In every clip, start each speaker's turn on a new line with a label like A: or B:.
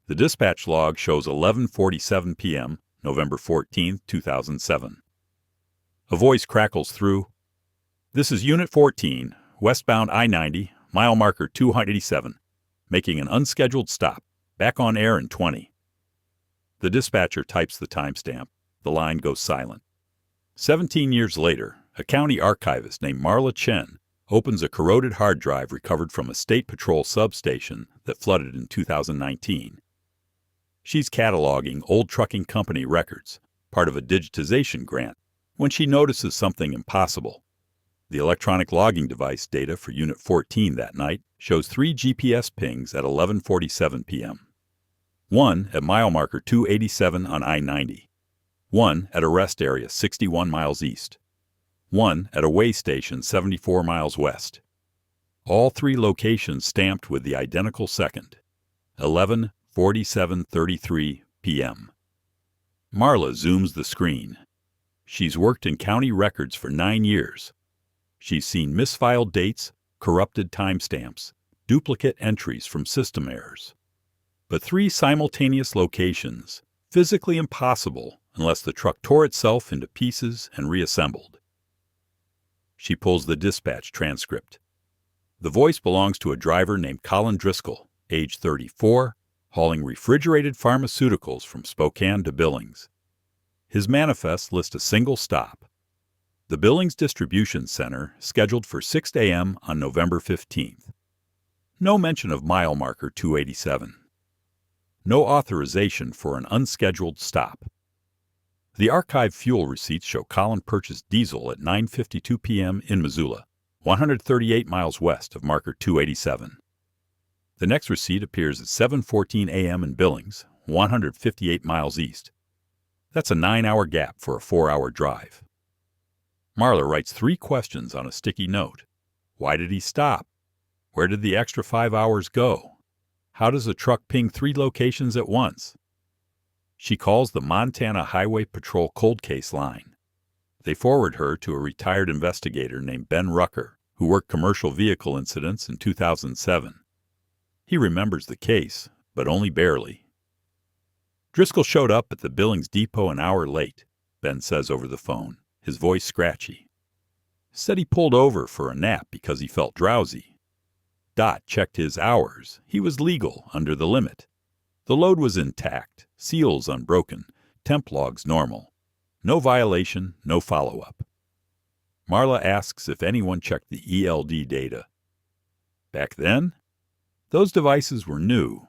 A: The dispatch log shows 11:47 p.m., November 14, 2007. A voice crackles through. "This is Unit 14, westbound I-90, mile marker 287, making an unscheduled stop, back on air in 20. The dispatcher types the timestamp. The line goes silent. 17 years later, a county archivist named Marla Chen opens a corroded hard drive recovered from a state patrol substation that flooded in 2019. She's cataloging old trucking company records, part of a digitization grant, when she notices something impossible. The electronic logging device data for Unit 14 that night shows 3 GPS pings at 11:47 p.m. One at mile marker 287 on I-90. One at a rest area 61 miles east. One at a way station 74 miles west. All 3 locations stamped with the identical second, 11:47:33 p.m. Marla zooms the screen. She's worked in county records for 9 years. She's seen misfiled dates, corrupted timestamps, duplicate entries from system errors. But 3 simultaneous locations, physically impossible unless the truck tore itself into pieces and reassembled. She pulls the dispatch transcript. The voice belongs to a driver named Colin Driscoll, age 34, hauling refrigerated pharmaceuticals from Spokane to Billings. His manifest lists a single stop, the Billings Distribution Center, scheduled for 6 a.m. on November 15th. No mention of mile marker 287. No authorization for an unscheduled stop. The archived fuel receipts show Colin purchased diesel at 9:52 p.m. in Missoula, 138 miles west of marker 287. The next receipt appears at 7:14 a.m. in Billings, 158 miles east. That's a 9-hour gap for a 4-hour drive. Marla writes 3 questions on a sticky note. Why did he stop? Where did the extra 5 hours go? How does a truck ping 3 locations at once? She calls the Montana Highway Patrol cold case line. They forward her to a retired investigator named Ben Rucker, who worked commercial vehicle incidents in 2007. He remembers the case, but only barely. Driscoll showed up at the Billings depot an hour late, Ben says over the phone, his voice scratchy. Said he pulled over for a nap because he felt drowsy. Dot checked his hours. He was legal under the limit. The load was intact, seals unbroken, temp logs normal. No violation, no follow-up. Marla asks if anyone checked the ELD data. Back then? Those devices were new.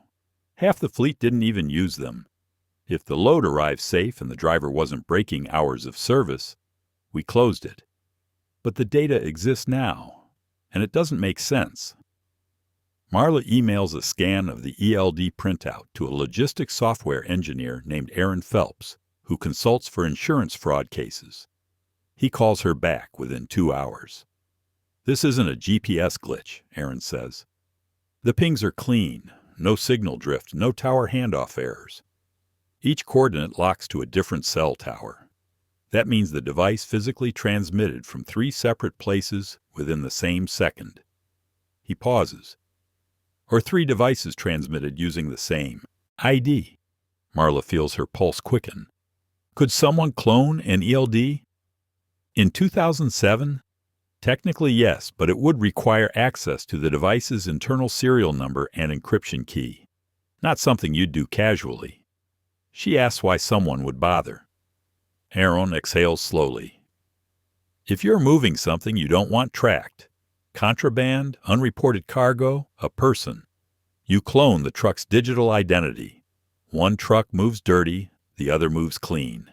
A: Half the fleet didn't even use them. If the load arrived safe and the driver wasn't breaking hours of service, we closed it. But the data exists now, and it doesn't make sense. Marla emails a scan of the ELD printout to a logistics software engineer named Aaron Phelps, who consults for insurance fraud cases. He calls her back within 2 hours. This isn't a GPS glitch, Aaron says. The pings are clean, no signal drift, no tower handoff errors. Each coordinate locks to a different cell tower. That means the device physically transmitted from 3 separate places within the same second. He pauses. Or 3 devices transmitted using the same ID. Marla feels her pulse quicken. Could someone clone an ELD? In 2007? Technically, yes, but it would require access to the device's internal serial number and encryption key. Not something you'd do casually. She asks why someone would bother. Aaron exhales slowly. If you're moving something you don't want tracked, contraband, unreported cargo, a person, you clone the truck's digital identity. One truck moves dirty, the other moves clean.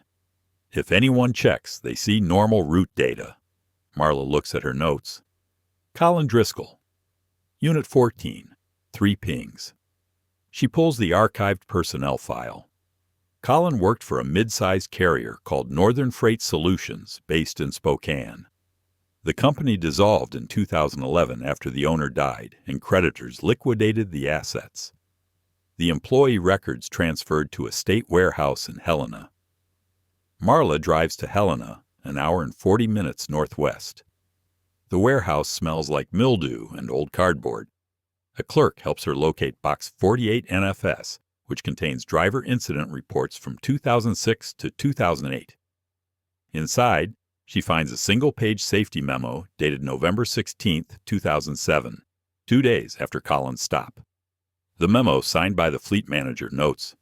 A: If anyone checks, they see normal route data. Marla looks at her notes. Colin Driscoll. Unit 14. 3 pings. She pulls the archived personnel file. Colin worked for a mid-sized carrier called Northern Freight Solutions based in Spokane. The company dissolved in 2011 after the owner died and creditors liquidated the assets. The employee records transferred to a state warehouse in Helena. Marla drives to Helena, an hour and 40 minutes northwest. The warehouse smells like mildew and old cardboard. A clerk helps her locate Box 48 NFS, which contains driver incident reports from 2006 to 2008. Inside, she finds a single-page safety memo dated November 16, 2007, 2 days after Colin's stop. The memo, signed by the fleet manager, notes,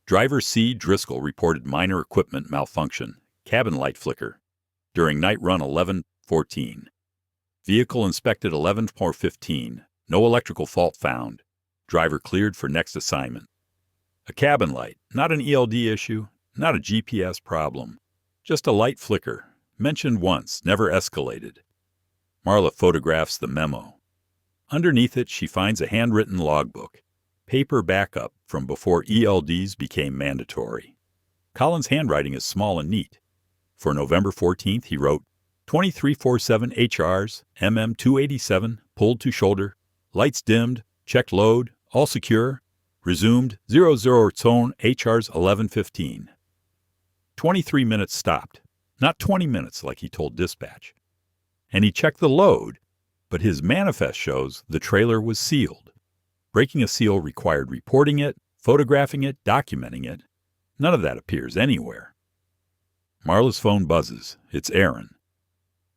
A: "Driver C. Driscoll reported minor equipment malfunction, cabin light flicker, during night run 11:14. Vehicle inspected 11:15. No electrical fault found. Driver cleared for next assignment. A cabin light, not an ELD issue, not a GPS problem. Just a light flicker. Mentioned once, never escalated." Marla photographs the memo. Underneath it, she finds a handwritten logbook, paper backup from before ELDs became mandatory. Colin's handwriting is small and neat. For November 14th, he wrote, 2347 HRs, MM 287, pulled to shoulder, lights dimmed, checked load, all secure, resumed, 00 tone HRs 1115. 23 minutes stopped, not 20 minutes like he told dispatch. And he checked the load, but his manifest shows the trailer was sealed. Breaking a seal required reporting it, photographing it, documenting it. None of that appears anywhere. Marla's phone buzzes. It's Aaron.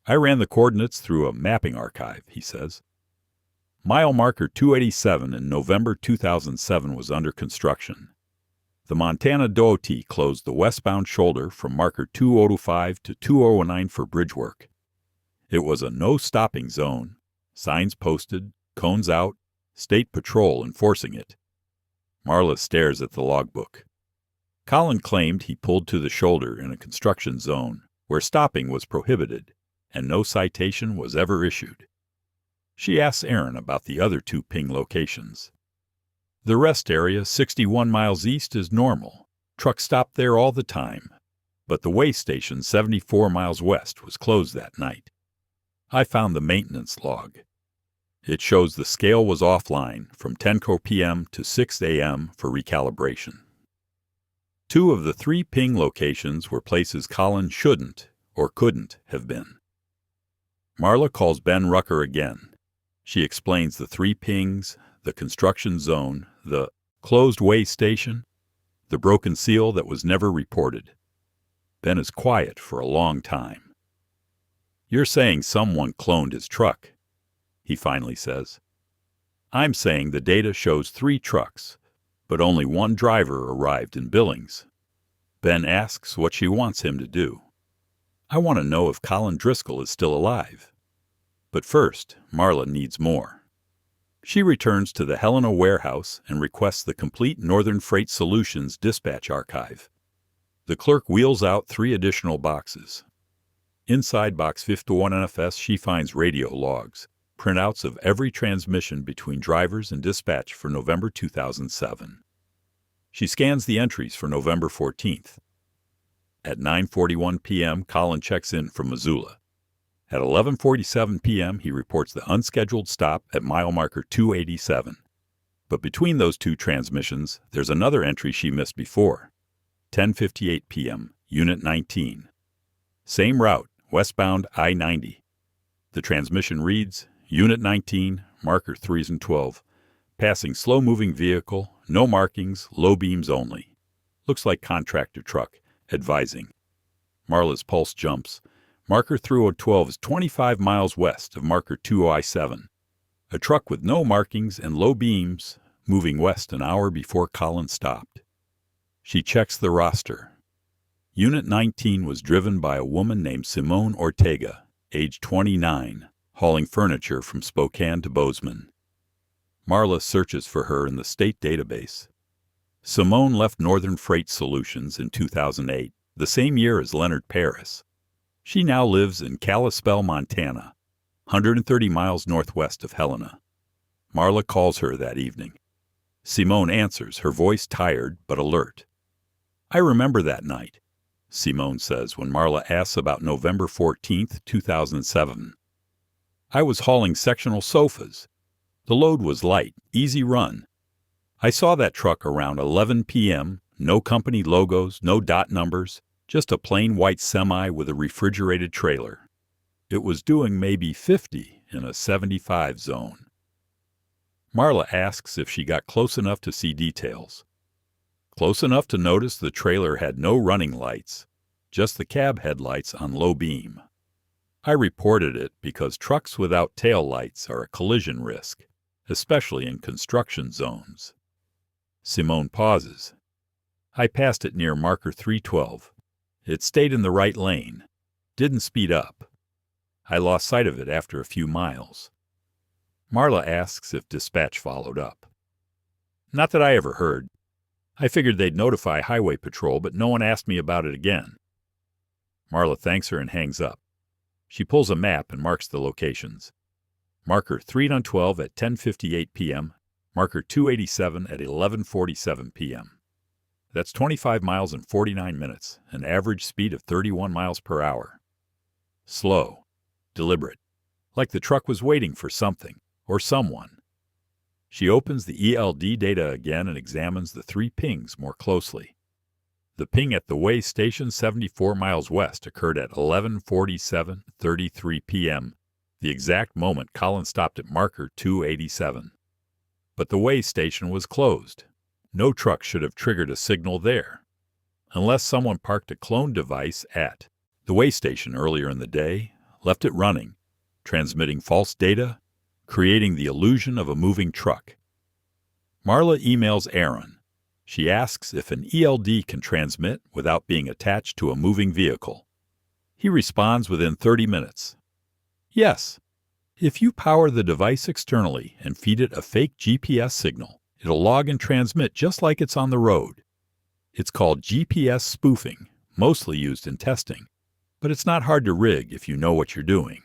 A: "I ran the coordinates through a mapping archive," he says. Mile marker 287 in November 2007 was under construction. The Montana DOT closed the westbound shoulder from marker 2005 to 2009 for bridge work. It was a no-stopping zone. Signs posted, cones out, state patrol enforcing it. Marla stares at the logbook. Colin claimed he pulled to the shoulder in a construction zone where stopping was prohibited, and no citation was ever issued. She asks Aaron about the other 2 ping locations. The rest area, 61 miles east, is normal. Trucks stop there all the time. But the way station, 74 miles west, was closed that night. I found the maintenance log. It shows the scale was offline from 10 p.m. to 6 a.m. for recalibration. 2 of the 3 ping locations were places Colin shouldn't or couldn't have been. Marla calls Ben Rucker again. She explains the 3 pings, the construction zone, the closed way station, the broken seal that was never reported. Ben is quiet for a long time. "You're saying someone cloned his truck," he finally says. "I'm saying the data shows 3 trucks, but only 1 driver arrived in Billings." Ben asks what she wants him to do. "I want to know if Colin Driscoll is still alive." But first, Marla needs more. She returns to the Helena warehouse and requests the complete Northern Freight Solutions dispatch archive. The clerk wheels out 3 additional boxes. Inside box 51 NFS, she finds radio logs, printouts of every transmission between drivers and dispatch for November 2007. She scans the entries for November 14th. At 9:41 p.m., Colin checks in from Missoula. At 11:47 p.m., he reports the unscheduled stop at mile marker 287. But between those 2 transmissions, there's another entry she missed before. 10:58 p.m., Unit 19. Same route, westbound I-90. The transmission reads, Unit 19, marker 3s and 12. Passing slow-moving vehicle, no markings, low beams only. Looks like contractor truck, advising. Marla's pulse jumps. Marker 3012 is 25 miles west of marker 20I-7. A truck with no markings and low beams, moving west an hour before Colin stopped. She checks the roster. Unit 19 was driven by a woman named Simone Ortega, age 29, hauling furniture from Spokane to Bozeman. Marla searches for her in the state database. Simone left Northern Freight Solutions in 2008, the same year as Leonard Paris. She now lives in Kalispell, Montana, 130 miles northwest of Helena. Marla calls her that evening. Simone answers, her voice tired but alert. "I remember that night," Simone says when Marla asks about November 14th, 2007. "I was hauling sectional sofas. The load was light, easy run. I saw that truck around 11 p.m., no company logos, no dot numbers, just a plain white semi with a refrigerated trailer. It was doing maybe 50 in a 75 zone." Marla asks if she got close enough to see details. close enough to notice the trailer had no running lights, just the cab headlights on low beam. I reported it because trucks without tail lights are a collision risk, especially in construction zones. Simone pauses. I passed it near marker 312. It stayed in the right lane, didn't speed up. I lost sight of it after a few miles. Marla asks if dispatch followed up. Not that I ever heard. I figured they'd notify Highway Patrol, but no one asked me about it again. Marla thanks her and hangs up. She pulls a map and marks the locations. Marker 312 at 10:58 p.m., marker 287 at 11:47 p.m. That's 25 miles in 49 minutes, an average speed of 31 miles per hour. Slow, deliberate, like the truck was waiting for something or someone. She opens the ELD data again and examines the 3 pings more closely. The ping at the way station 74 miles west occurred at 11:47:33 p.m., the exact moment Colin stopped at marker 287. But the way station was closed. No truck should have triggered a signal there, unless someone parked a cloned device at the way station earlier in the day, left it running, transmitting false data, creating the illusion of a moving truck. Marla emails Aaron. She asks if an ELD can transmit without being attached to a moving vehicle. He responds within 30 minutes. Yes. If you power the device externally and feed it a fake GPS signal, it'll log and transmit just like it's on the road. It's called GPS spoofing, mostly used in testing, but it's not hard to rig if you know what you're doing.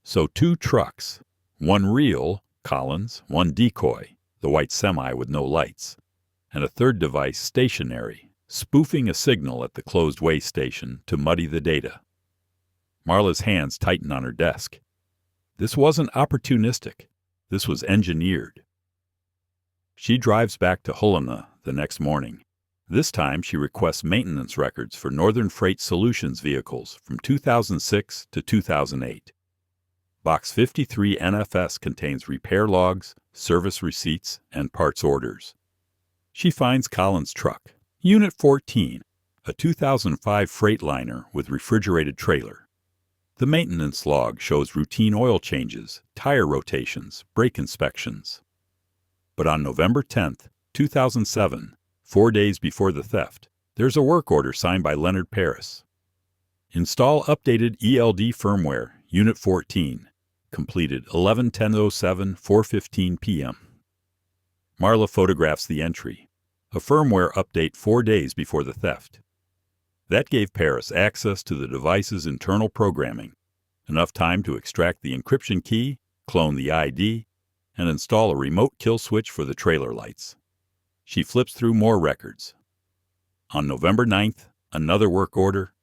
A: So 2 trucks, one real, Colin's, one decoy, the white semi with no lights, and a third device stationary, spoofing a signal at the closed way station to muddy the data. Marla's hands tighten on her desk. This wasn't opportunistic. This was engineered. She drives back to Helena the next morning. This time she requests maintenance records for Northern Freight Solutions vehicles from 2006 to 2008. Box 53 NFS contains repair logs, service receipts, and parts orders. She finds Colin's truck, Unit 14, a 2005 Freightliner with refrigerated trailer. The maintenance log shows routine oil changes, tire rotations, brake inspections. But on November 10, 2007, 4 days before the theft, there's a work order signed by Leonard Paris. Install updated ELD firmware, Unit 14, completed 11:10:07, 4:15 p.m. Marla photographs the entry, a firmware update 4 days before the theft. That gave Paris access to the device's internal programming, enough time to extract the encryption key, clone the ID, and install a remote kill switch for the trailer lights. She flips through more records. On November 9th, another work order.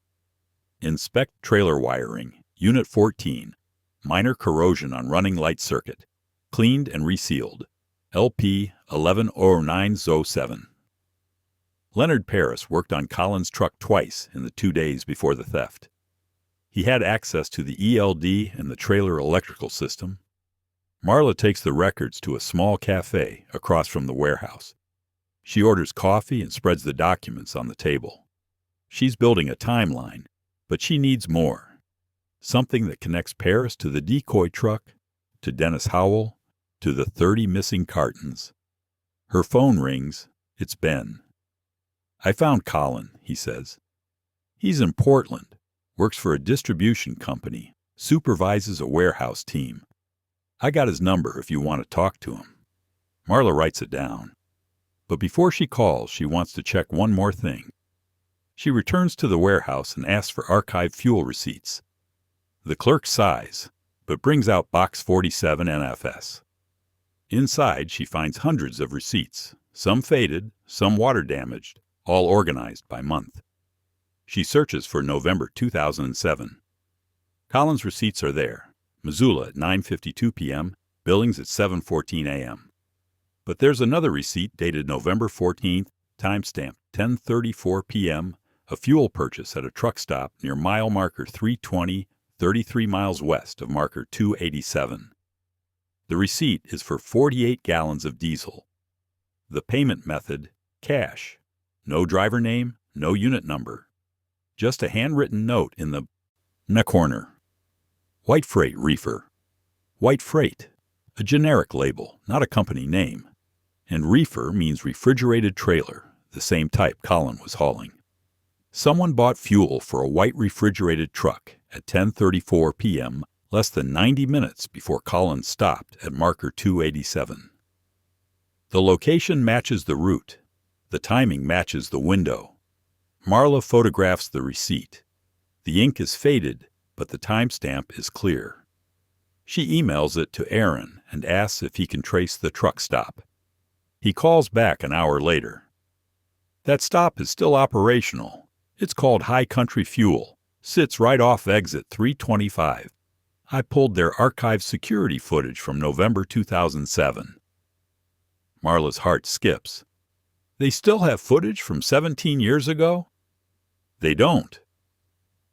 A: Inspect trailer wiring, Unit 14, minor corrosion on running light circuit, cleaned and resealed, LP 110907. Leonard Paris worked on Colin's truck twice in the 2 days before the theft. He had access to the ELD and the trailer electrical system. Marla takes the records to a small cafe across from the warehouse. She orders coffee and spreads the documents on the table. She's building a timeline, but she needs more. Something that connects Paris to the decoy truck, to Dennis Howell, to the 30 missing cartons. Her phone rings. It's Ben. I found Colin, he says. He's in Portland, works for a distribution company, supervises a warehouse team. I got his number if you want to talk to him. Marla writes it down. But before she calls, she wants to check one more thing. She returns to the warehouse and asks for archived fuel receipts. The clerk sighs, but brings out box 47 NFS. Inside, she finds hundreds of receipts, some faded, some water damaged, all organized by month. She searches for November 2007. Colin's receipts are there. Missoula at 9:52 p.m., Billings at 7:14 a.m. But there's another receipt dated November 14th, timestamp 10:34 p.m., a fuel purchase at a truck stop near mile marker 320, 33 miles west of marker 287. The receipt is for 48 gallons of diesel. The payment method, cash, No driver name, no unit number. Just a handwritten note in the corner. White freight reefer. White freight. A generic label, not a company name. And reefer means refrigerated trailer, the same type Colin was hauling. Someone bought fuel for a white refrigerated truck at 10:34 p.m., less than 90 minutes before Colin stopped at marker 287. The location matches the route. The timing matches the window. Marla photographs the receipt. The ink is faded, but the timestamp is clear. She emails it to Aaron and asks if he can trace the truck stop. He calls back an hour later. That stop is still operational. It's called High Country Fuel. Sits right off exit 325. I pulled their archived security footage from November 2007. Marla's heart skips. They still have footage from 17 years ago? They don't.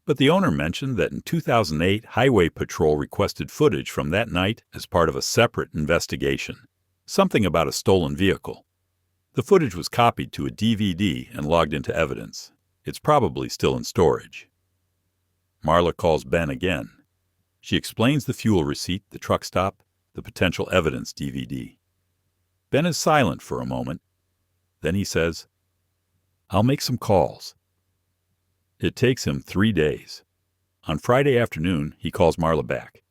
A: But the owner mentioned that in 2008, Highway Patrol requested footage from that night as part of a separate investigation. Something about a stolen vehicle. The footage was copied to a DVD and logged into evidence. It's probably still in storage. Marla calls Ben again. She explains the fuel receipt, the truck stop, the potential evidence DVD. Ben is silent for a moment. Then he says, "I'll make some calls." It takes him 3 days. On Friday afternoon, he calls Marla back.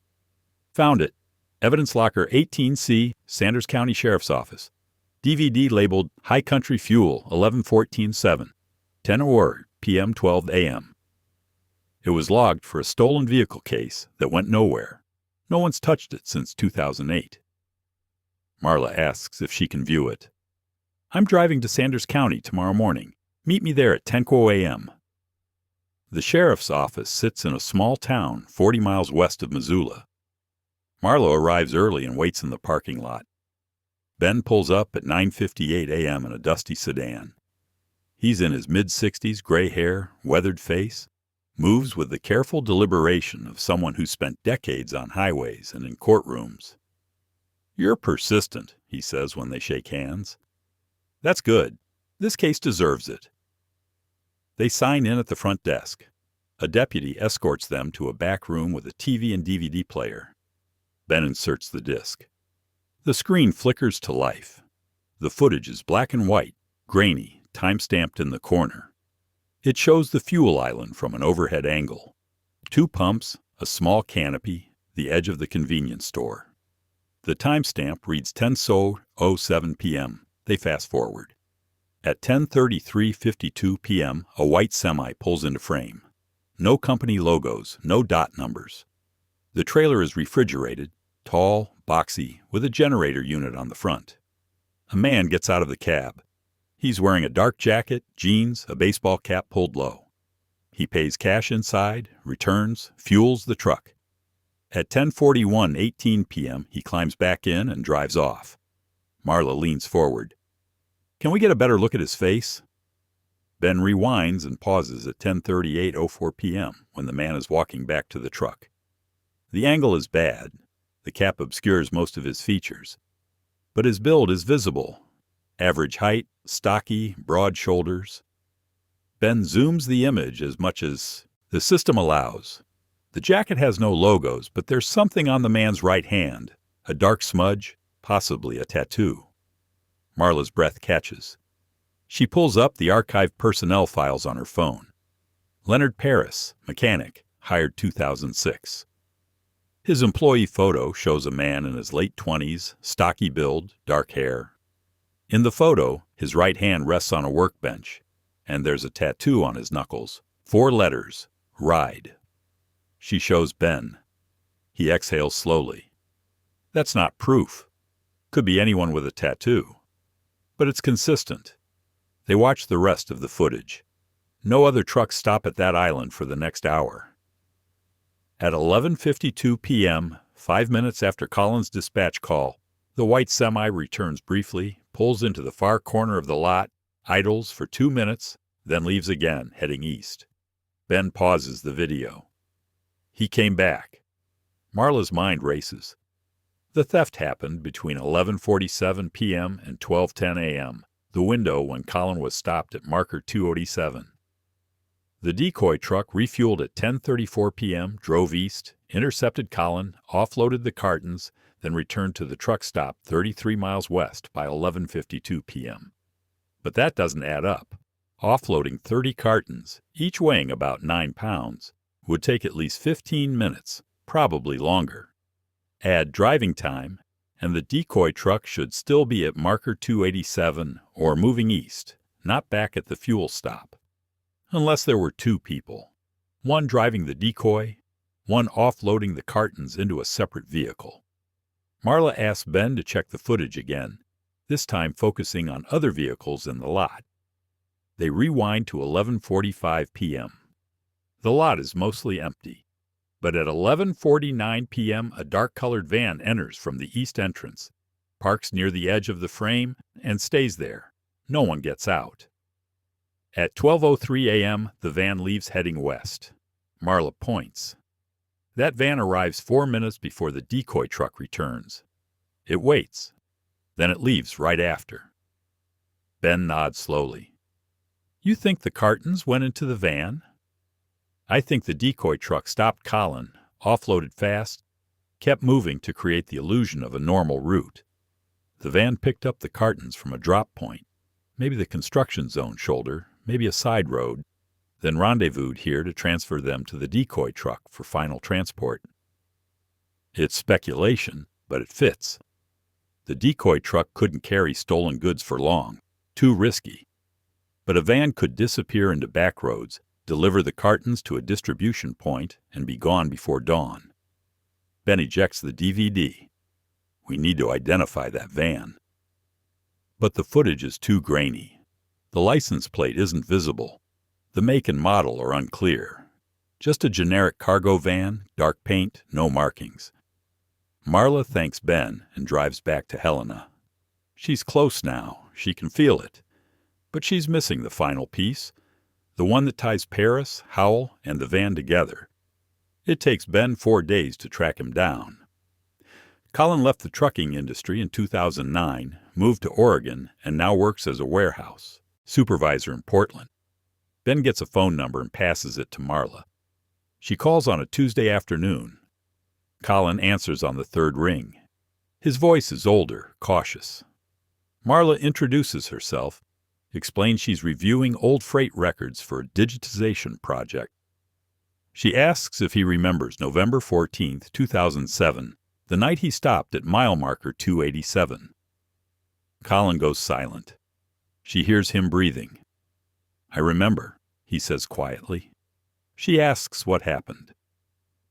A: "Found it. Evidence locker 18C, Sanders County Sheriff's Office. DVD labeled High Country Fuel, 11/14/7, 10 p.m. 12 a.m. It was logged for a stolen vehicle case that went nowhere. No one's touched it since 2008. Marla asks if she can view it. "I'm driving to Sanders County tomorrow morning. Meet me there at 10 a.m. The sheriff's office sits in a small town 40 miles west of Missoula. Marla arrives early and waits in the parking lot. Ben pulls up at 9:58 a.m. in a dusty sedan. He's in his mid-60s, gray hair, weathered face, moves with the careful deliberation of someone who spent decades on highways and in courtrooms. "You're persistent," he says when they shake hands. "That's good. This case deserves it." They sign in at the front desk. A deputy escorts them to a back room with a TV and DVD player. Ben inserts the disc. The screen flickers to life. The footage is black and white, grainy, time-stamped in the corner. It shows the fuel island from an overhead angle. 2 pumps, a small canopy, the edge of the convenience store. The timestamp reads 10:07 p.m. They fast forward. At 10:33:52 p.m., a white semi pulls into frame. No company logos, no dot numbers. The trailer is refrigerated, tall, boxy, with a generator unit on the front. A man gets out of the cab. He's wearing a dark jacket, jeans, a baseball cap pulled low. He pays cash inside, returns, fuels the truck. At 10:41:18 p.m., he climbs back in and drives off. Marla leans forward. "Can we get a better look at his face?" Ben rewinds and pauses at 10:38:04 p.m. when the man is walking back to the truck. The angle is bad. The cap obscures most of his features. But his build is visible. Average height, stocky, broad shoulders. Ben zooms the image as much as the system allows. The jacket has no logos, but there's something on the man's right hand, a dark smudge, possibly a tattoo. Marla's breath catches. She pulls up the archived personnel files on her phone. Leonard Paris, mechanic, hired 2006. His employee photo shows a man in his late 20s, stocky build, dark hair. In the photo, his right hand rests on a workbench, and there's a tattoo on his knuckles. 4 letters, RIDE. She shows Ben. He exhales slowly. That's not proof. Could be anyone with a tattoo. But it's consistent. They watch the rest of the footage. No other trucks stop at that island for the next hour. At 11:52 p.m., 5 minutes after Colin's dispatch call, the white semi returns briefly, pulls into the far corner of the lot, idles for 2 minutes, then leaves again, heading east. Ben pauses the video. He came back. Marla's mind races. The theft happened between 11:47 p.m. and 12:10 a.m., the window when Colin was stopped at marker 287. The decoy truck refueled at 10:34 p.m., drove east, intercepted Colin, offloaded the cartons, then returned to the truck stop 33 miles west by 11:52 p.m. But that doesn't add up. Offloading 30 cartons, each weighing about 9 pounds, would take at least 15 minutes, probably longer. Add driving time, and the decoy truck should still be at marker 287 or moving east, not back at the fuel stop. Unless there were two people, one driving the decoy, one offloading the cartons into a separate vehicle. Marla asked Ben to check the footage again, this time focusing on other vehicles in the lot. They rewind to 11:45 p.m. The lot is mostly empty, but at 11:49 p.m. a dark-colored van enters from the east entrance, parks near the edge of the frame, and stays there. No one gets out. At 12:03 a.m., the van leaves heading west. Marla points. That van arrives 4 minutes before the decoy truck returns. It waits. Then it leaves right after. Ben nods slowly. You think the cartons went into the van? I think the decoy truck stopped Colin, offloaded fast, kept moving to create the illusion of a normal route. The van picked up the cartons from a drop point, maybe the construction zone shoulder, maybe a side road, then rendezvoused here to transfer them to the decoy truck for final transport. It's speculation, but it fits. The decoy truck couldn't carry stolen goods for long, too risky. But a van could disappear into back roads, deliver the cartons to a distribution point, and be gone before dawn. Ben ejects the DVD. We need to identify that van. But the footage is too grainy. The license plate isn't visible. The make and model are unclear. Just a generic cargo van, dark paint, no markings. Marla thanks Ben and drives back to Helena. She's close now. She can feel it. But she's missing the final piece, the one that ties Paris, Howell, and the van together. It takes Ben 4 days to track him down. Colin left the trucking industry in 2009, moved to Oregon, and now works as a warehouse supervisor in Portland. Ben gets a phone number and passes it to Marla. She calls on a Tuesday afternoon. Colin answers on the third ring. His voice is older, cautious. Marla introduces herself, explains she's reviewing old freight records for a digitization project. She asks if he remembers November 14, 2007, the night he stopped at mile marker 287. Colin goes silent. She hears him breathing. I remember, he says quietly. She asks what happened.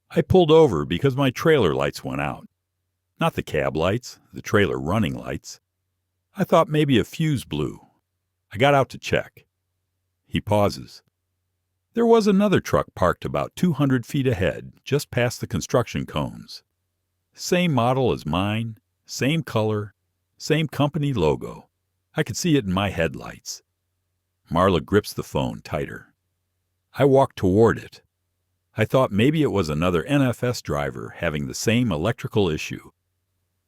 A: I pulled over because my trailer lights went out. Not the cab lights, the trailer running lights. I thought maybe a fuse blew. I got out to check. He pauses. There was another truck parked about 200 feet ahead, just past the construction cones. Same model as mine, same color, same company logo. I could see it in my headlights. Marla grips the phone tighter. I walked toward it. I thought maybe it was another NFS driver having the same electrical issue.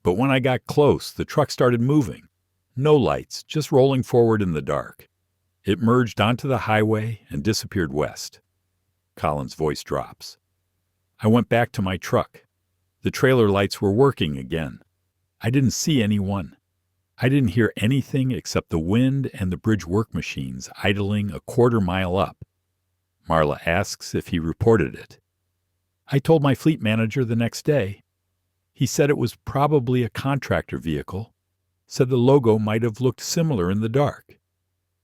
A: But when I got close, the truck started moving. No lights, just rolling forward in the dark. It merged onto the highway and disappeared west. Colin's voice drops. I went back to my truck. The trailer lights were working again. I didn't see anyone. I didn't hear anything except the wind and the bridge work machines idling a quarter mile up. Marla asks if he reported it. I told my fleet manager the next day. He said it was probably a contractor vehicle, said the logo might have looked similar in the dark.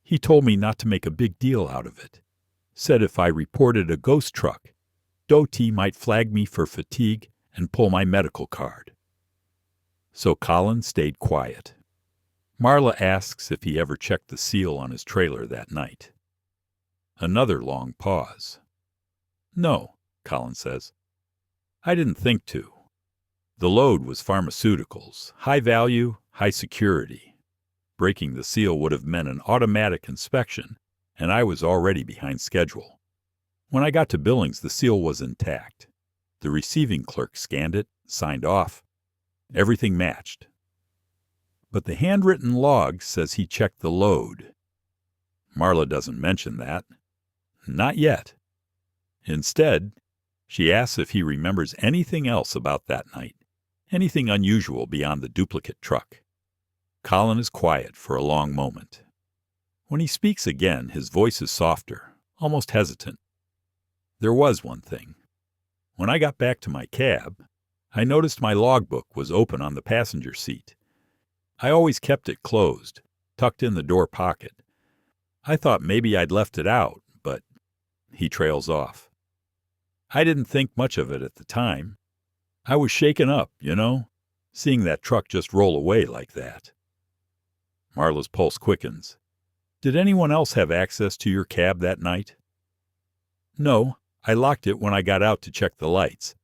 A: He told me not to make a big deal out of it. Said if I reported a ghost truck, Doty might flag me for fatigue and pull my medical card. So Colin stayed quiet. Marla asks if he ever checked the seal on his trailer that night. Another long pause. No, Colin says. I didn't think to. The load was pharmaceuticals, high value, high security. Breaking the seal would have meant an automatic inspection, and I was already behind schedule. When I got to Billings, the seal was intact. The receiving clerk scanned it, signed off. Everything matched. But the handwritten log says he checked the load. Marla doesn't mention that. Not yet. Instead, she asks if he remembers anything else about that night, anything unusual beyond the duplicate truck. Colin is quiet for a long moment. When he speaks again, his voice is softer, almost hesitant. There was one thing. When I got back to my cab, I noticed my logbook was open on the passenger seat. I always kept it closed, tucked in the door pocket. I thought maybe I'd left it out, but he trails off. I didn't think much of it at the time. I was shaken up, seeing that truck just roll away like that. Marla's pulse quickens. Did anyone else have access to your cab that night? No, I locked it when I got out to check the lights.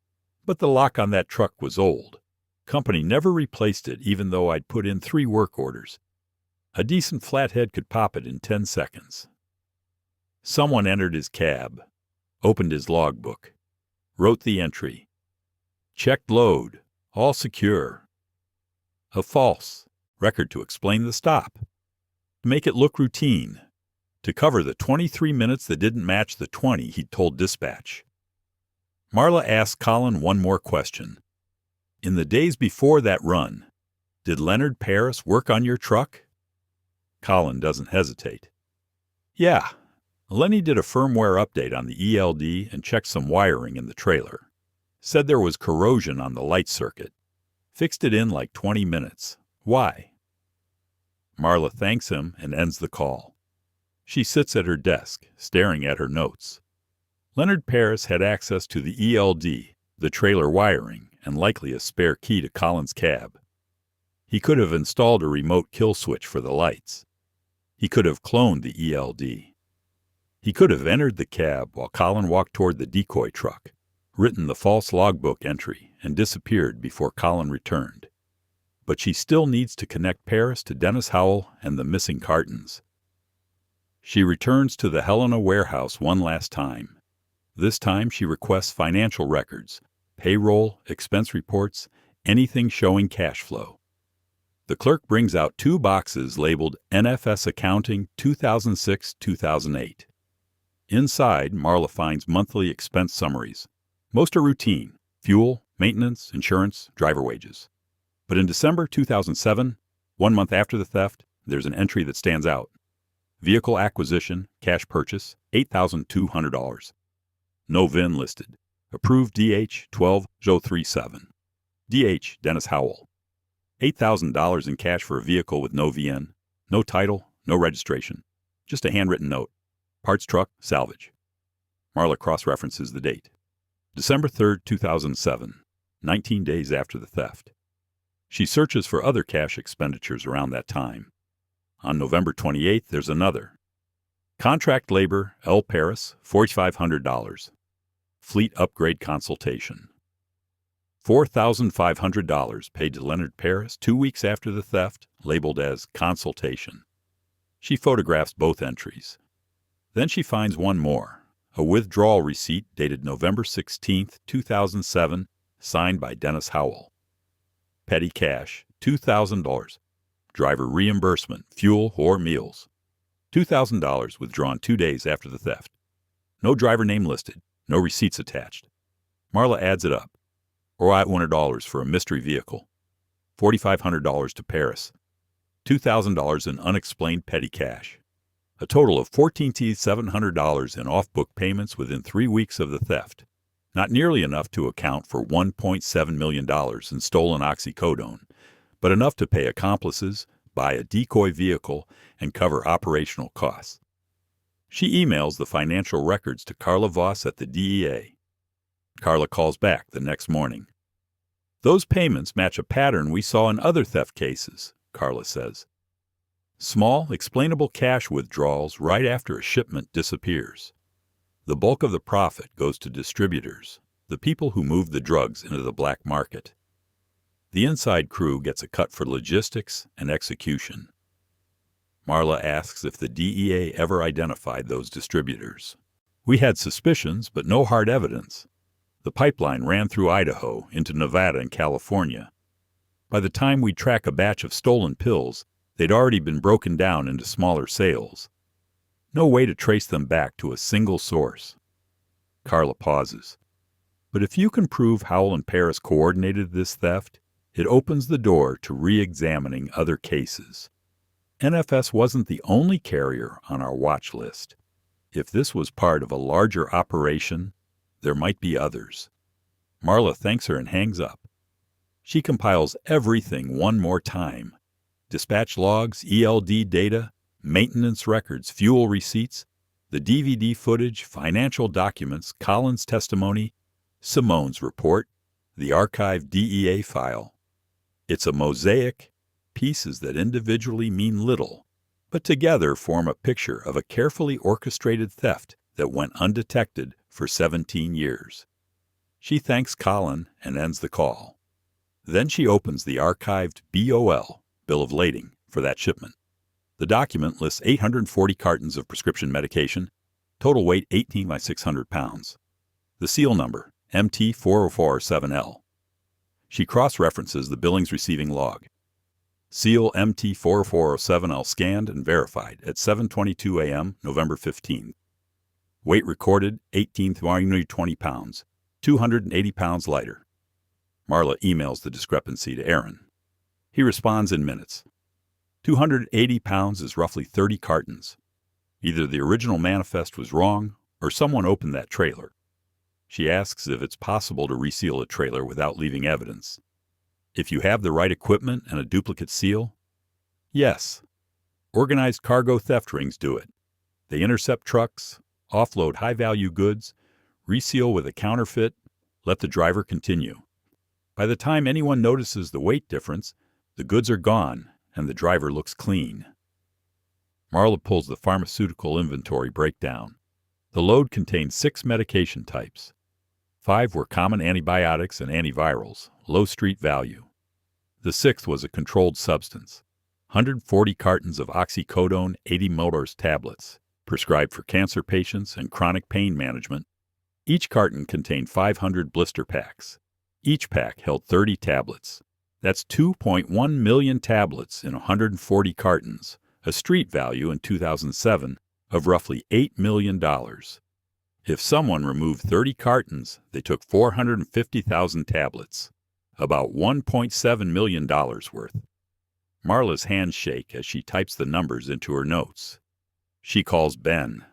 A: But the lock on that truck was old. Company never replaced it even though I'd put in 3 work orders. A decent flathead could pop it in 10 seconds. Someone entered his cab, opened his logbook, wrote the entry. Checked load, all secure. A false record to explain the stop. To make it look routine. To cover the 23 minutes that didn't match the 20 he'd told dispatch. Marla asked Colin one more question. In the days before that run, did Leonard Paris work on your truck? Colin doesn't hesitate. Yeah, Lenny did a firmware update on the ELD and checked some wiring in the trailer. Said there was corrosion on the light circuit. Fixed it in like 20 minutes. Why? Marla thanks him and ends the call. She sits at her desk, staring at her notes. Leonard Paris had access to the ELD, the trailer wiring, and likely a spare key to Colin's cab. He could have installed a remote kill switch for the lights. He could have cloned the ELD. He could have entered the cab while Colin walked toward the decoy truck, written the false logbook entry, and disappeared before Colin returned. But she still needs to connect Paris to Dennis Howell and the missing cartons. She returns to the Helena warehouse one last time. This time she requests financial records, payroll, expense reports, anything showing cash flow. The clerk brings out 2 boxes labeled NFS Accounting 2006-2008. Inside, Marla finds monthly expense summaries. Most are routine: fuel, maintenance, insurance, driver wages. But in December 2007, 1 month after the theft, there's an entry that stands out. Vehicle acquisition, cash purchase, $8,200. No VIN listed. Approved DH 12037. DH Dennis Howell. $8,000 in cash for a vehicle with no VN, no title, no registration. Just a handwritten note. Parts truck, salvage. Marla cross-references the date. December 3, 2007, 19 days after the theft. She searches for other cash expenditures around that time. On November 28th, there's another. Contract labor, L. Paris, $4,500. Fleet upgrade consultation. $4,500 paid to Leonard Paris 2 weeks after the theft, labeled as consultation. She photographs both entries. Then she finds one more, a withdrawal receipt dated November 16, 2007, signed by Dennis Howell. Petty cash, $2,000. Driver reimbursement, fuel or meals. $2,000 withdrawn 2 days after the theft. No driver name listed, no receipts attached. Marla adds it up. $4,100 for a mystery vehicle. $4,500 to Paris. $2,000 in unexplained petty cash. A total of $14,700 in off-book payments within 3 weeks of the theft. Not nearly enough to account for $1.7 million in stolen oxycodone, but enough to pay accomplices, buy a decoy vehicle, and cover operational costs. She emails the financial records to Carla Voss at the DEA. Carla calls back the next morning. Those payments match a pattern we saw in other theft cases, Carla says. Small, explainable cash withdrawals right after a shipment disappears. The bulk of the profit goes to distributors, the people who move the drugs into the black market. The inside crew gets a cut for logistics and execution. Marla asks if the DEA ever identified those distributors. We had suspicions, but no hard evidence. The pipeline ran through Idaho into Nevada and California. By the time we'd track a batch of stolen pills, they'd already been broken down into smaller sales. No way to trace them back to a single source. Carla pauses. But if you can prove Howell and Paris coordinated this theft, it opens the door to re-examining other cases. NFS wasn't the only carrier on our watch list. If this was part of a larger operation, there might be others. Marla thanks her and hangs up. She compiles everything one more time. Dispatch logs, ELD data, maintenance records, fuel receipts, the DVD footage, financial documents, Colin's testimony, Simone's report, the archived DEA file. It's a mosaic, pieces that individually mean little, but together form a picture of a carefully orchestrated theft that went undetected for 17 years. She thanks Colin and ends the call. Then she opens the archived BOL, bill of lading, for that shipment. The document lists 840 cartons of prescription medication, total weight 18 by 600 pounds. The seal number, MT4047L. She cross-references the billings receiving log. Seal MT4407L scanned and verified at 7:22 a.m., November 15th. Weight recorded 18,320 pounds, 280 pounds lighter. Marla emails the discrepancy to Aaron. He responds in minutes. 280 pounds is roughly 30 cartons. Either the original manifest was wrong or someone opened that trailer. She asks if it's possible to reseal a trailer without leaving evidence. If you have the right equipment and a duplicate seal? Yes. Organized cargo theft rings do it. They intercept trucks, offload high-value goods, reseal with a counterfeit, let the driver continue. By the time anyone notices the weight difference, the goods are gone and the driver looks clean. Marla pulls the pharmaceutical inventory breakdown. The load contained 6 medication types. 5 were common antibiotics and antivirals, low street value. The 6th was a controlled substance, 140 cartons of oxycodone 80 ml tablets, prescribed for cancer patients and chronic pain management. Each carton contained 500 blister packs. Each pack held 30 tablets. That's 2.1 million tablets in 140 cartons, a street value in 2007 of roughly $8 million. If someone removed 30 cartons, they took 450,000 tablets, about $1.7 million worth. Marla's hands shake as she types the numbers into her notes. She calls Ben.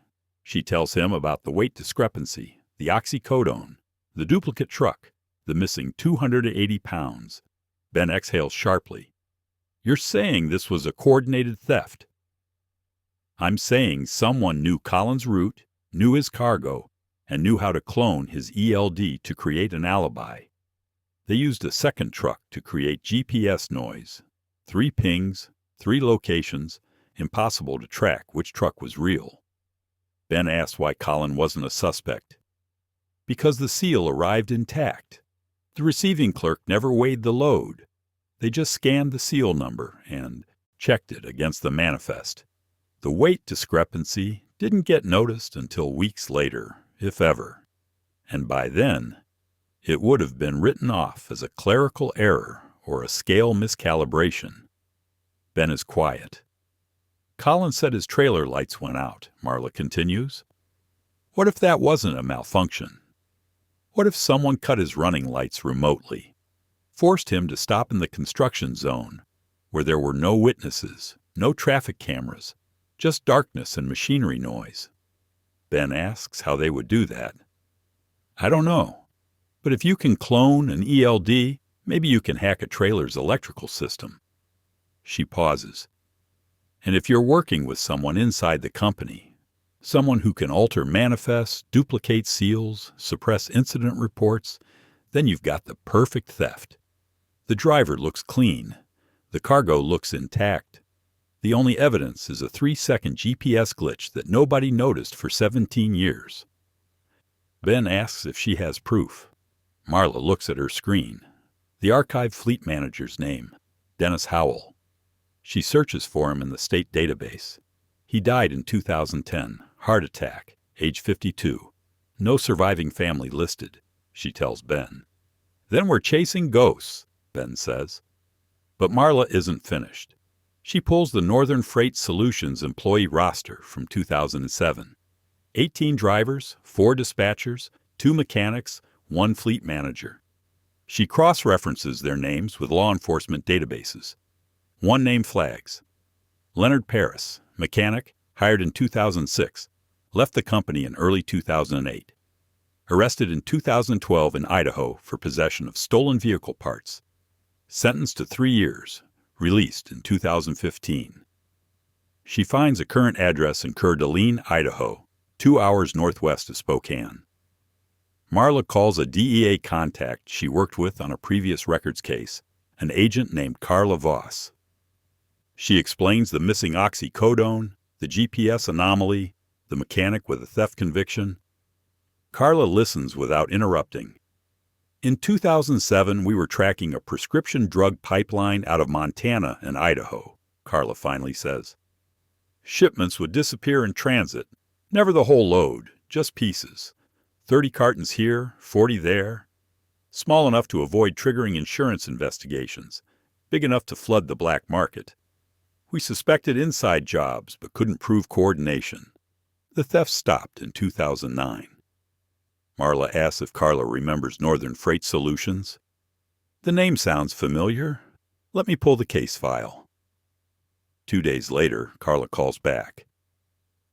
A: She tells him about the weight discrepancy, the oxycodone, the duplicate truck, the missing 280 pounds. Ben exhales sharply. You're saying this was a coordinated theft? I'm saying someone knew Colin's route, knew his cargo, and knew how to clone his ELD to create an alibi. They used a second truck to create GPS noise. 3 pings, 3 locations, impossible to track which truck was real. Ben asked why Colin wasn't a suspect. Because the seal arrived intact. The receiving clerk never weighed the load. They just scanned the seal number and checked it against the manifest. The weight discrepancy didn't get noticed until weeks later, if ever. And by then, it would have been written off as a clerical error or a scale miscalibration. Ben is quiet. Colin said his trailer lights went out, Marla continues. What if that wasn't a malfunction? What if someone cut his running lights remotely, forced him to stop in the construction zone, where there were no witnesses, no traffic cameras, just darkness and machinery noise? Ben asks how they would do that. I don't know, but if you can clone an ELD, maybe you can hack a trailer's electrical system. She pauses. And if you're working with someone inside the company, someone who can alter manifests, duplicate seals, suppress incident reports, then you've got the perfect theft. The driver looks clean. The cargo looks intact. The only evidence is a 3-second GPS glitch that nobody noticed for 17 years. Ben asks if she has proof. Marla looks at her screen. The archive fleet manager's name, Dennis Howell. She searches for him in the state database. He died in 2010, heart attack, age 52. No surviving family listed, she tells Ben. Then we're chasing ghosts, Ben says. But Marla isn't finished. She pulls the Northern Freight Solutions employee roster from 2007. 18 drivers, 4 dispatchers, 2 mechanics, 1 fleet manager. She cross-references their names with law enforcement databases. One name flags. Leonard Paris, mechanic, hired in 2006, left the company in early 2008. Arrested in 2012 in Idaho for possession of stolen vehicle parts. Sentenced to 3 years, released in 2015. She finds a current address in Coeur d'Alene, Idaho, 2 hours northwest of Spokane. Marla calls a DEA contact she worked with on a previous records case, an agent named Carla Voss. She explains the missing oxycodone, the GPS anomaly, the mechanic with a theft conviction. Carla listens without interrupting. In 2007, we were tracking a prescription drug pipeline out of Montana and Idaho, Carla finally says. Shipments would disappear in transit, never the whole load, just pieces. 30 cartons here, 40 there. Small enough to avoid triggering insurance investigations, big enough to flood the black market. We suspected inside jobs, but couldn't prove coordination. The theft stopped in 2009. Marla asks if Carla remembers Northern Freight Solutions. The name sounds familiar. Let me pull the case file. 2 days later, Carla calls back.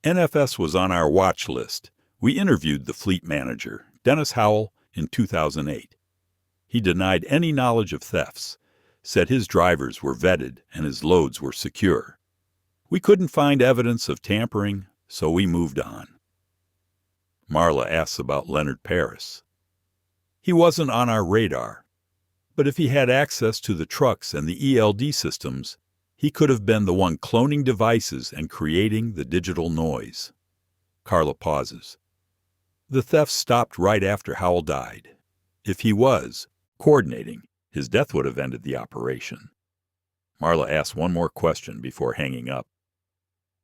A: NFS was on our watch list. We interviewed the fleet manager, Dennis Howell, in 2008. He denied any knowledge of thefts, said his drivers were vetted and his loads were secure. We couldn't find evidence of tampering, so we moved on. Marla asks about Leonard Paris. He wasn't on our radar, but if he had access to the trucks and the ELD systems, he could have been the one cloning devices and creating the digital noise. Carla pauses. The theft stopped right after Howell died. If he was coordinating, his death would have ended the operation. Marla asks one more question before hanging up.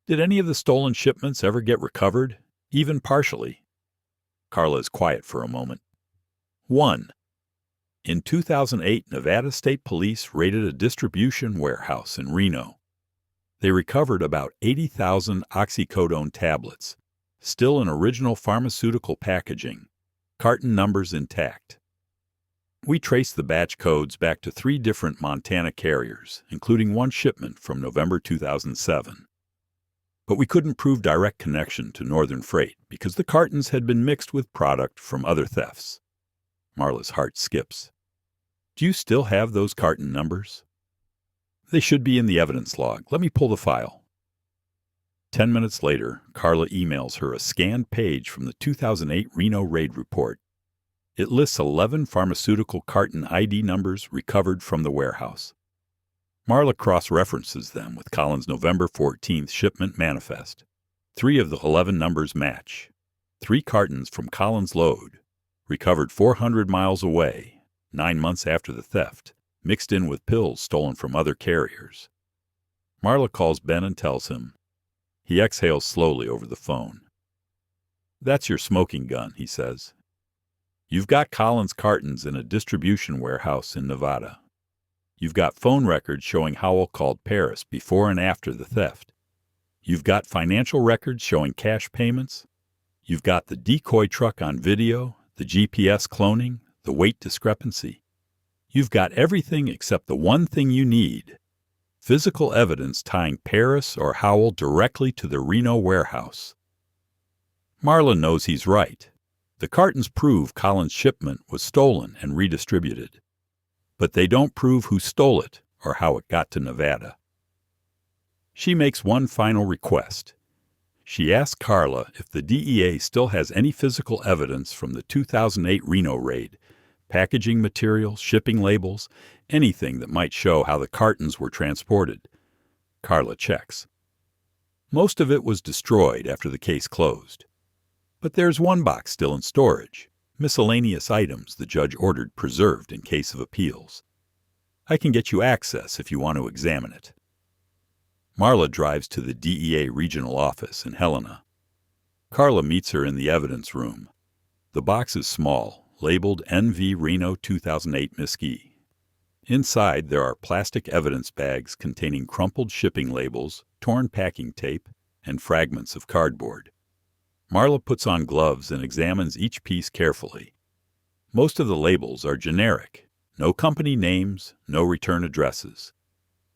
A: Did any of the stolen shipments ever get recovered, even partially? Carla is quiet for a moment. 1. In 2008, Nevada State Police raided a distribution warehouse in Reno. They recovered about 80,000 oxycodone tablets, still in original pharmaceutical packaging, carton numbers intact. We traced the batch codes back to 3 different Montana carriers, including one shipment from November 2007. But we couldn't prove direct connection to Northern Freight because the cartons had been mixed with product from other thefts. Marla's heart skips. Do you still have those carton numbers? They should be in the evidence log. Let me pull the file. 10 minutes later, Carla emails her a scanned page from the 2008 Reno raid report. It lists 11 pharmaceutical carton ID numbers recovered from the warehouse. Marla cross-references them with Colin's November 14th shipment manifest. 3 of the 11 numbers match. 3 cartons from Colin's load, recovered 400 miles away, 9 months after the theft, mixed in with pills stolen from other carriers. Marla calls Ben and tells him. He exhales slowly over the phone. That's your smoking gun, he says. You've got Colin's cartons in a distribution warehouse in Nevada. You've got phone records showing Howell called Paris before and after the theft. You've got financial records showing cash payments. You've got the decoy truck on video, the GPS cloning, the weight discrepancy. You've got everything except the one thing you need, physical evidence tying Paris or Howell directly to the Reno warehouse. Marla knows he's right. The cartons prove Colin's shipment was stolen and redistributed. But they don't prove who stole it or how it got to Nevada. She makes one final request. She asks Carla if the DEA still has any physical evidence from the 2008 Reno raid, packaging materials, shipping labels, anything that might show how the cartons were transported. Carla checks. Most of it was destroyed after the case closed. But there's one box still in storage. Miscellaneous items the judge ordered preserved in case of appeals. I can get you access if you want to examine it. Marla drives to the DEA regional office in Helena. Carla meets her in the evidence room. The box is small, labeled NV Reno 2008 Mesquite. Inside, there are plastic evidence bags containing crumpled shipping labels, torn packing tape, and fragments of cardboard. Marla puts on gloves and examines each piece carefully. Most of the labels are generic. No company names, no return addresses.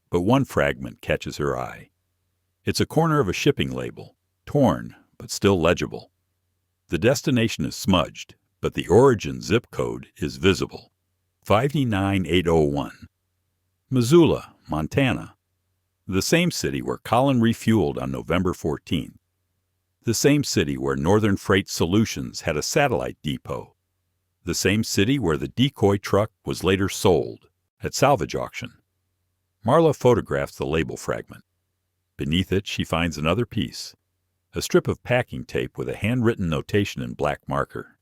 A: But one fragment catches her eye. It's a corner of a shipping label, torn but still legible. The destination is smudged, but the origin zip code is visible. 59801. Missoula, Montana. The same city where Colin refueled on November 14th. The same city where Northern Freight Solutions had a satellite depot. The same city where the decoy truck was later sold at salvage auction. Marla photographs the label fragment. Beneath it, she finds another piece, a strip of packing tape with a handwritten notation in black marker.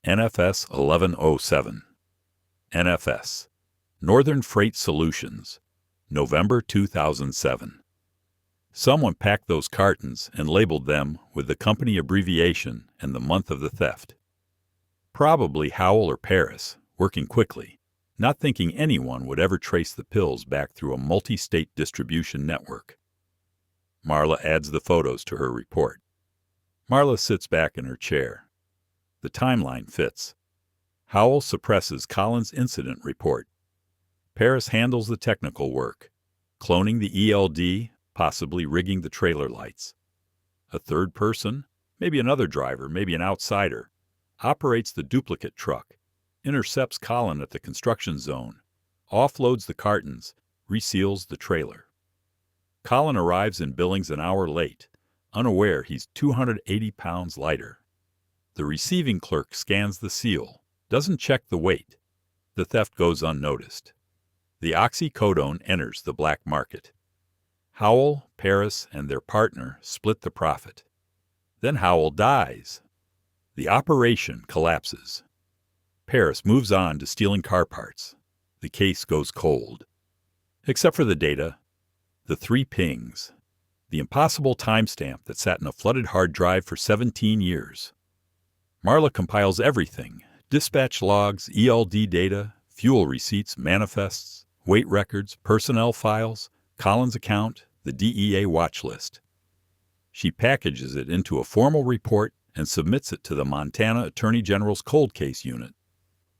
A: NFS 1107. NFS, Northern Freight Solutions, November 2007. Someone packed those cartons and labeled them with the company abbreviation and the month of the theft. Probably Howell or Paris, working quickly, not thinking anyone would ever trace the pills back through a multi-state distribution network. Marla adds the photos to her report. Marla sits back in her chair. The timeline fits. Howell suppresses Colin's incident report. Paris handles the technical work, cloning the ELD, possibly rigging the trailer lights. A third person, maybe another driver, maybe an outsider, operates the duplicate truck, intercepts Colin at the construction zone, offloads the cartons, reseals the trailer. Colin arrives in Billings an hour late, unaware he's 280 pounds lighter. The receiving clerk scans the seal, doesn't check the weight. The theft goes unnoticed. The oxycodone enters the black market. Howell, Paris, and their partner split the profit. Then Howell dies. The operation collapses. Paris moves on to stealing car parts. The case goes cold. Except for the data, the 3 pings, the impossible timestamp that sat in a flooded hard drive for 17 years. Marla compiles everything: dispatch logs, ELD data, fuel receipts, manifests, weight records, personnel files, Colin's account, the DEA watch list. She packages it into a formal report and submits it to the Montana Attorney General's cold case unit.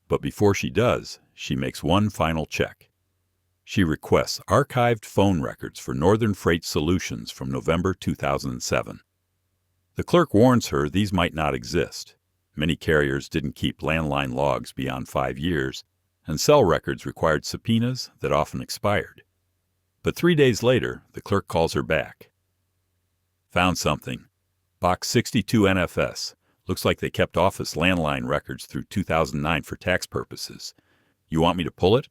A: But before she does, she makes one final check. She requests archived phone records for Northern Freight Solutions from November 2007. The clerk warns her these might not exist. Many carriers didn't keep landline logs beyond 5 years, and cell records required subpoenas that often expired. But 3 days later, the clerk calls her back. Found something. Box 62 NFS. Looks like they kept office landline records through 2009 for tax purposes. You want me to pull it?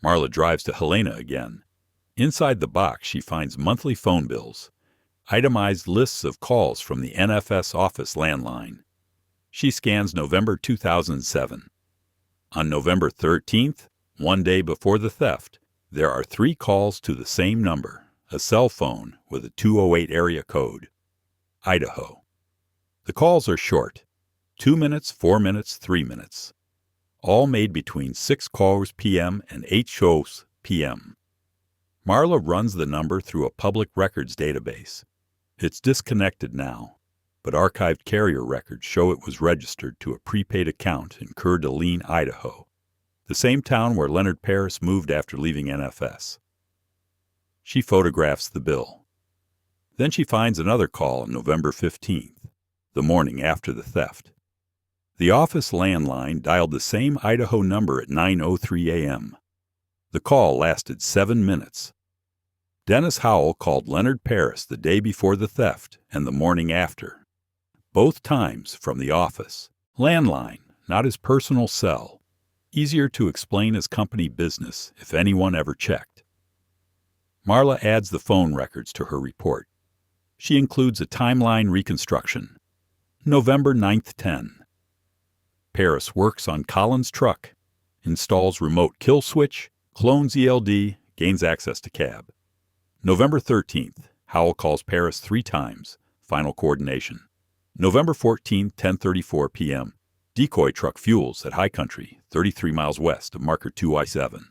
A: Marla drives to Helena again. Inside the box, she finds monthly phone bills, itemized lists of calls from the NFS office landline. She scans November 2007. On November 13th, 1 day before the theft, there are 3 calls to the same number, a cell phone with a 208 area code. Idaho. The calls are short, 2 minutes, 4 minutes, 3 minutes. All made between 6 calls p.m. and 8 shows p.m. Marla runs the number through a public records database. It's disconnected now, but archived carrier records show it was registered to a prepaid account in Coeur d'Alene, Idaho, the same town where Leonard Paris moved after leaving NFS. She photographs the bill. Then she finds another call on November 15th, the morning after the theft. The office landline dialed the same Idaho number at 9:03 a.m. The call lasted 7 minutes. Dennis Howell called Leonard Paris the day before the theft and the morning after. Both times from the office. Landline, not his personal cell. Easier to explain as company business if anyone ever checked. Marla adds the phone records to her report. She includes a timeline reconstruction. November 9th, 10. Paris works on Colin's truck, installs remote kill switch, clones ELD, gains access to cab. November 13th, Howell calls Paris 3 times, final coordination. November 14th, 10:34 p.m., Decoy truck fuels at High Country, 33 miles west of marker 2I7.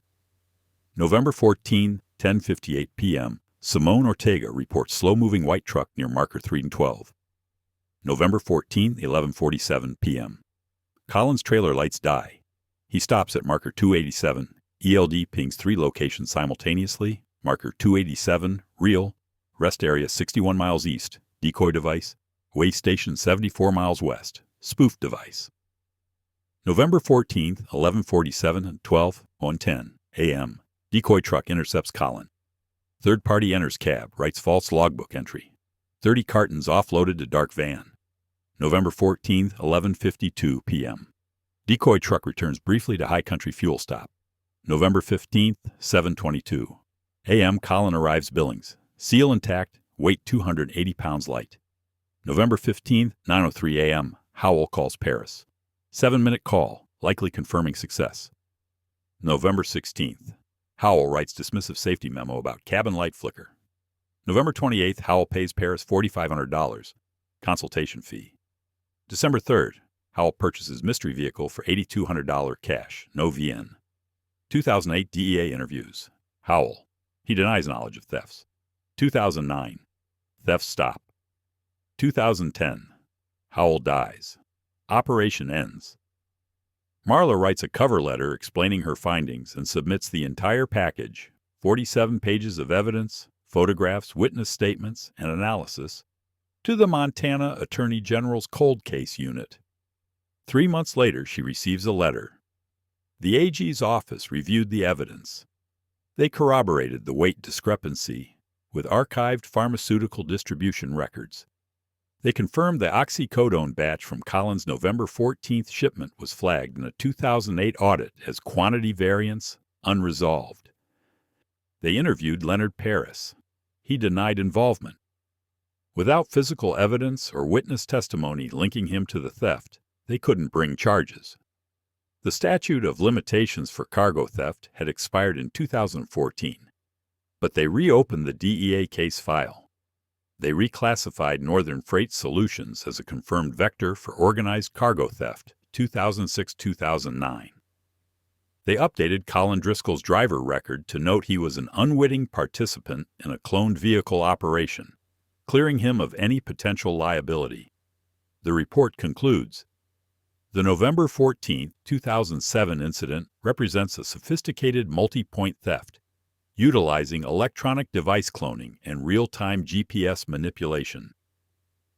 A: November 14, 10:58 p.m., Simone Ortega reports slow-moving white truck near marker 312. November 14, 11:47 p.m. Colin's trailer lights die. He stops at marker 287. ELD pings 3 locations simultaneously. Marker 287, real. Rest area 61 miles east. Decoy device. Way station 74 miles west. Spoof device. November 14, 11:47 and 12:10 a.m. Decoy truck intercepts Colin. Third party enters cab, writes false logbook entry. 30 cartons offloaded to dark van. November 14, 11:52 p.m. Decoy truck returns briefly to High Country fuel stop. November 15, 7:22 a.m. Colin arrives Billings. Seal intact, weight 280 pounds light. November 15, 9:03 a.m. Howell calls Paris. 7-minute call, likely confirming success. November 16th. Howell writes dismissive safety memo about cabin light flicker. November 28th, Howell pays Paris $4,500. Consultation fee. December 3rd, Howell purchases mystery vehicle for $8,200 cash, no VN. 2008 DEA interviews. Howell. He denies knowledge of thefts. 2009. Thefts stop. 2010. Howell dies. Operation ends. Marla writes a cover letter explaining her findings and submits the entire package, 47 pages of evidence, photographs, witness statements, and analysis, to the Montana Attorney General's Cold Case Unit. 3 months later, she receives a letter. The AG's office reviewed the evidence. They corroborated the weight discrepancy with archived pharmaceutical distribution records. They confirmed the oxycodone batch from Colin's November 14th shipment was flagged in a 2008 audit as quantity variance unresolved. They interviewed Leonard Paris. He denied involvement. Without physical evidence or witness testimony linking him to the theft, they couldn't bring charges. The statute of limitations for cargo theft had expired in 2014, but they reopened the DEA case file. They reclassified Northern Freight Solutions as a confirmed vector for organized cargo theft, 2006-2009. They updated Colin Driscoll's driver record to note he was an unwitting participant in a cloned vehicle operation, clearing him of any potential liability. The report concludes, the November 14, 2007 incident represents a sophisticated multi-point theft, utilizing electronic device cloning and real-time GPS manipulation.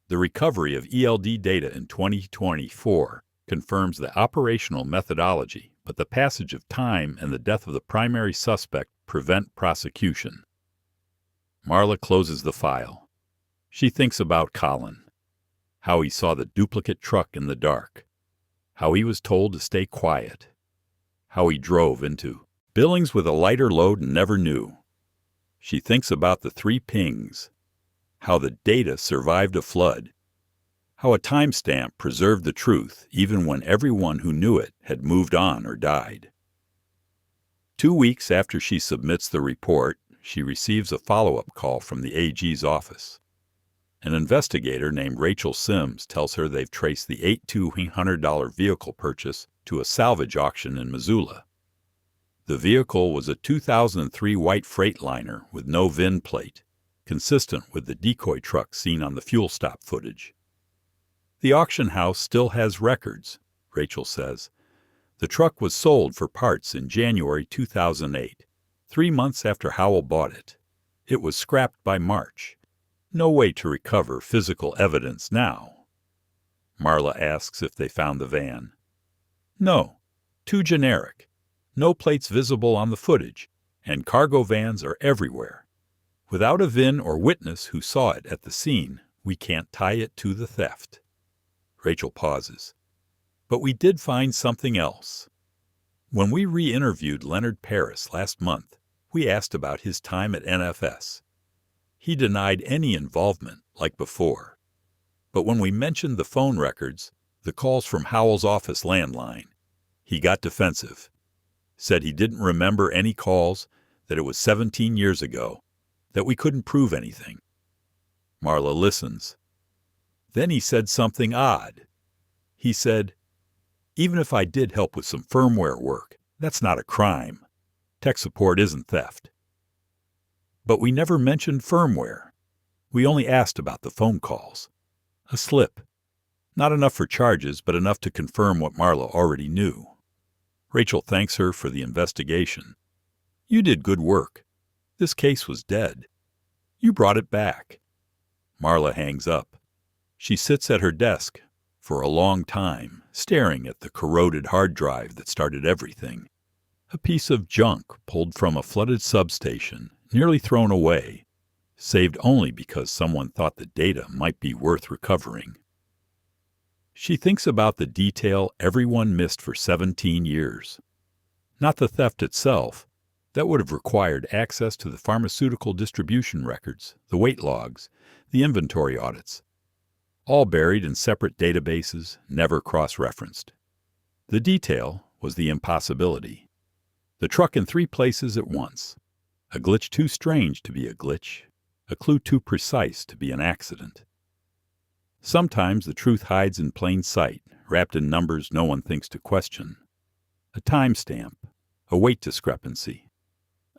A: The recovery of ELD data in 2024 confirms the operational methodology, but the passage of time and the death of the primary suspect prevent prosecution. Marla closes the file. She thinks about Colin, how he saw the duplicate truck in the dark, how he was told to stay quiet, how he drove into Billings with a lighter load and never knew. She thinks about the 3 pings, how the data survived a flood, how a timestamp preserved the truth even when everyone who knew it had moved on or died. 2 weeks after she submits the report, she receives a follow-up call from the AG's office. An investigator named Rachel Sims tells her they've traced the $8,200 vehicle purchase to a salvage auction in Missoula. The vehicle was a 2003 white Freightliner with no VIN plate, consistent with the decoy truck seen on the fuel stop footage. The auction house still has records, Rachel says. The truck was sold for parts in January 2008, 3 months after Howell bought it. It was scrapped by March. No way to recover physical evidence now. Marla asks if they found the van. No, too generic. No plates visible on the footage, and cargo vans are everywhere. Without a VIN or witness who saw it at the scene, we can't tie it to the theft. Rachel pauses. But we did find something else. When we re-interviewed Leonard Paris last month, we asked about his time at NFS. He denied any involvement like before. But when we mentioned the phone records, the calls from Howell's office landline, he got defensive. Said he didn't remember any calls, that it was 17 years ago, that we couldn't prove anything. Marla listens. Then he said something odd. He said, Even if I did help with some firmware work, that's not a crime. Tech support isn't theft. But we never mentioned firmware. We only asked about the phone calls. A slip. Not enough for charges, but enough to confirm what Marla already knew. Rachel thanks her for the investigation. You did good work. This case was dead. You brought it back. Marla hangs up. She sits at her desk for a long time, staring at the corroded hard drive that started everything. A piece of junk pulled from a flooded substation, nearly thrown away, saved only because someone thought the data might be worth recovering. She thinks about the detail everyone missed for 17 years. Not the theft itself. That would have required access to the pharmaceutical distribution records, the weight logs, the inventory audits, all buried in separate databases, never cross-referenced. The detail was the impossibility. The truck in 3 places at once. A glitch too strange to be a glitch, a clue too precise to be an accident. Sometimes the truth hides in plain sight, wrapped in numbers no one thinks to question. A timestamp, a weight discrepancy.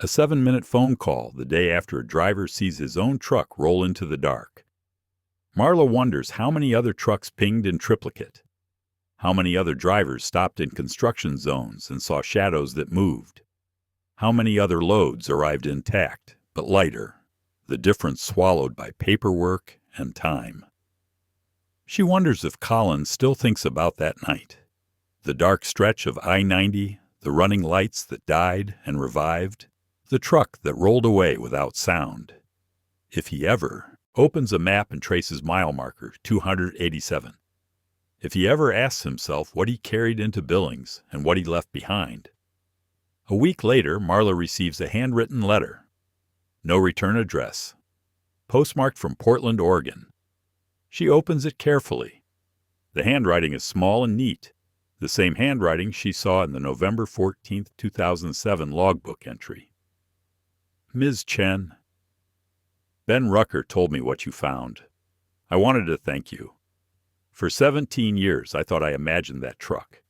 A: A 7-minute phone call the day after a driver sees his own truck roll into the dark. Marla wonders how many other trucks pinged in triplicate. How many other drivers stopped in construction zones and saw shadows that moved. How many other loads arrived intact, but lighter, the difference swallowed by paperwork and time. She wonders if Colin still thinks about that night. The dark stretch of I-90, the running lights that died and revived, the truck that rolled away without sound. If he ever opens a map and traces mile marker 287. If he ever asks himself what he carried into Billings and what he left behind. A week later, Marla receives a handwritten letter. No return address. Postmarked from Portland, Oregon. She opens it carefully. The handwriting is small and neat, the same handwriting she saw in the November 14, 2007 logbook entry. Ms. Chen, Ben Rucker told me what you found. I wanted to thank you. For 17 years, I thought I imagined that truck,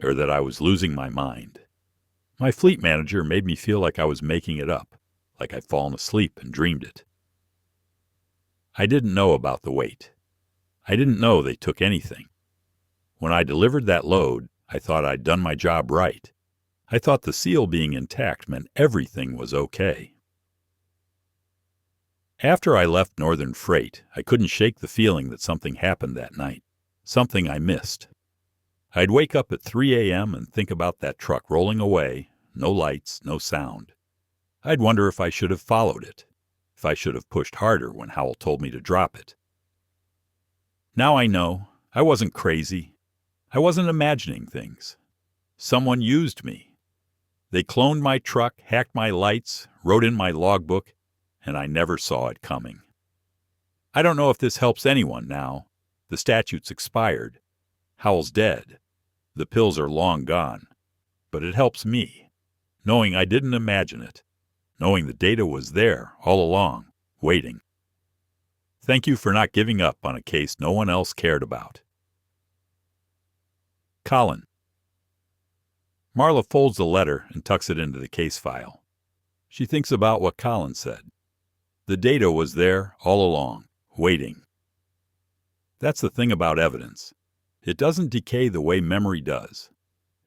A: or that I was losing my mind. My fleet manager made me feel like I was making it up, like I'd fallen asleep and dreamed it. I didn't know about the weight. I didn't know they took anything. When I delivered that load, I thought I'd done my job right. I thought the seal being intact meant everything was okay. After I left Northern Freight, I couldn't shake the feeling that something happened that night, something I missed. I'd wake up at 3 a.m. and think about that truck rolling away, no lights, no sound. I'd wonder if I should have followed it, if I should have pushed harder when Howell told me to drop it. Now I know, I wasn't crazy. I wasn't imagining things. Someone used me. They cloned my truck, hacked my lights, wrote in my logbook, and I never saw it coming. I don't know if this helps anyone now. The statute's expired. Howell's dead. The pills are long gone. But it helps me, knowing I didn't imagine it, knowing the data was there all along, waiting. Thank you for not giving up on a case no one else cared about. Colin. Marla folds the letter and tucks it into the case file. She thinks about what Colin said. The data was there all along, waiting. That's the thing about evidence. It doesn't decay the way memory does.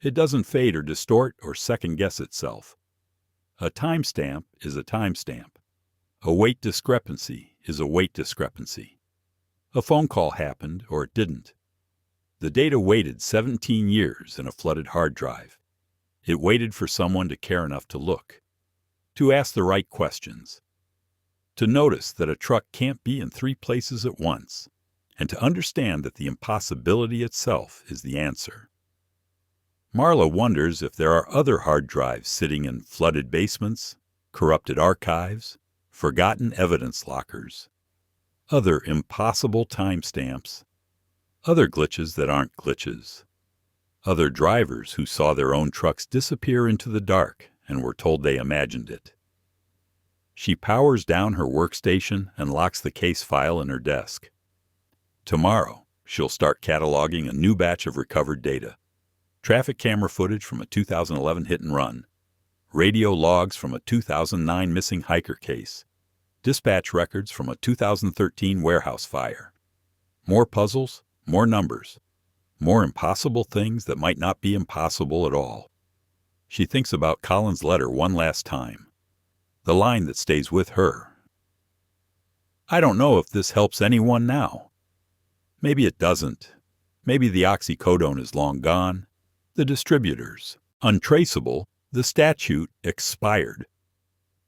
A: It doesn't fade or distort or second-guess itself. A timestamp is a timestamp. A weight discrepancy is a weight discrepancy. A phone call happened or it didn't. The data waited 17 years in a flooded hard drive. It waited for someone to care enough to look, to ask the right questions, to notice that a truck can't be in 3 places at once, and to understand that the impossibility itself is the answer. Marla wonders if there are other hard drives sitting in flooded basements, corrupted archives, forgotten evidence lockers, other impossible timestamps, other glitches that aren't glitches, other drivers who saw their own trucks disappear into the dark and were told they imagined it. She powers down her workstation and locks the case file in her desk. Tomorrow, she'll start cataloging a new batch of recovered data. traffic camera footage from a 2011 hit-and-run, radio logs from a 2009 missing hiker case, dispatch records from a 2013 warehouse fire. More puzzles, more numbers, more impossible things that might not be impossible at all. She thinks about Colin's letter one last time. The line that stays with her. I don't know if this helps anyone now. Maybe it doesn't. Maybe the oxycodone is long gone. The distributors, untraceable, the statute expired.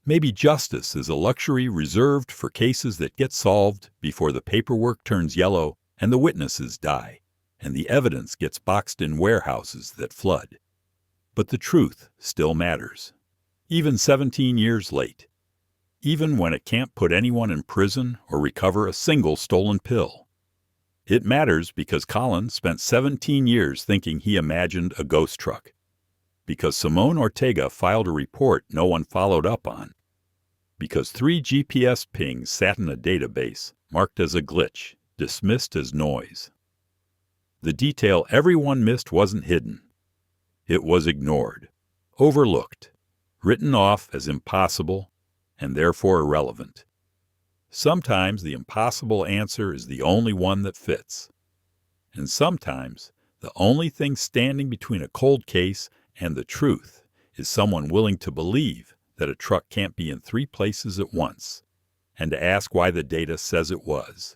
A: Maybe justice is a luxury reserved for cases that get solved before the paperwork turns yellow and the witnesses die, and the evidence gets boxed in warehouses that flood. But the truth still matters, even 17 years late, even when it can't put anyone in prison or recover a single stolen pill. It matters because Colin spent 17 years thinking he imagined a ghost truck, because Simone Ortega filed a report no one followed up on, because 3 GPS pings sat in a database marked as a glitch, dismissed as noise. The detail everyone missed wasn't hidden. It was ignored, overlooked, written off as impossible and therefore irrelevant. Sometimes the impossible answer is the only one that fits. And sometimes the only thing standing between a cold case and the truth is someone willing to believe that a truck can't be in 3 places at once, and to ask why the data says it was.